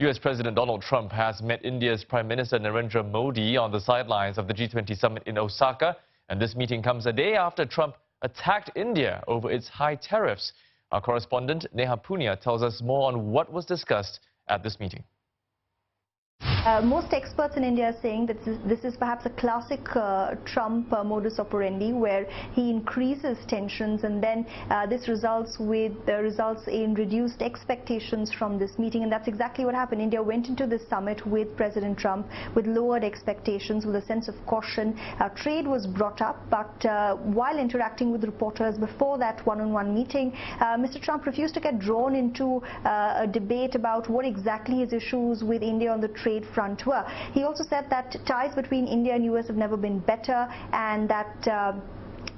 US President Donald Trump has met India's Prime Minister Narendra Modi on the sidelines of the G20 summit in Osaka. And this meeting comes a day after Trump attacked India over its high tariffs. Our correspondent Neha Punia tells us more on what was discussed at this meeting. Most experts in India are saying that this is perhaps a classic Trump modus operandi, where he increases tensions and then this results in reduced expectations from this meeting, and that's exactly what happened. India went into this summit with President Trump with lowered expectations, with a sense of caution. Trade was brought up, but while interacting with reporters before that one-on-one meeting, Mr. Trump refused to get drawn into a debate about what exactly his issues with India on the trade front were. He also said that ties between India and US have never been better, and that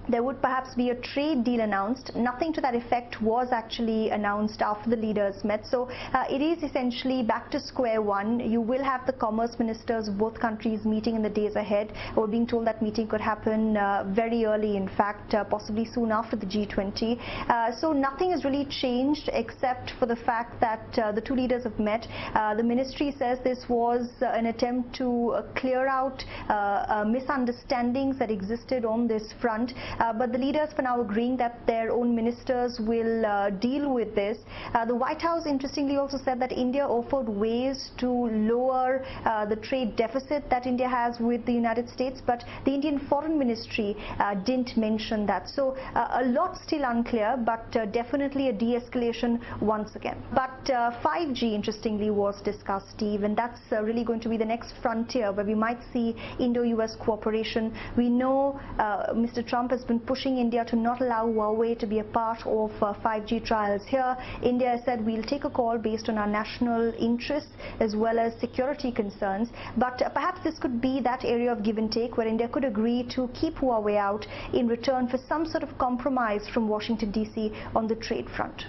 there would perhaps be a trade deal announced. Nothing to that effect was actually announced after the leaders met. So it is essentially back to square one. You will have the commerce ministers of both countries meeting in the days ahead. We're being told that meeting could happen very early, in fact, possibly soon after the G20. So nothing has really changed except for the fact that the two leaders have met. The ministry says this was an attempt to clear out misunderstandings that existed on this front. But the leaders for now agreeing that their own ministers will deal with this. The White House interestingly also said that India offered ways to lower the trade deficit that India has with the United States, but the Indian Foreign Ministry didn't mention that. So a lot still unclear, but definitely a de-escalation once again. But 5G interestingly was discussed, Steve, and that's really going to be the next frontier where we might see Indo-US cooperation. We know Mr. Trump has been pushing India to not allow Huawei to be a part of 5G trials here. India has said we'll take a call based on our national interests as well as security concerns, but perhaps this could be that area of give and take where India could agree to keep Huawei out in return for some sort of compromise from Washington DC on the trade front.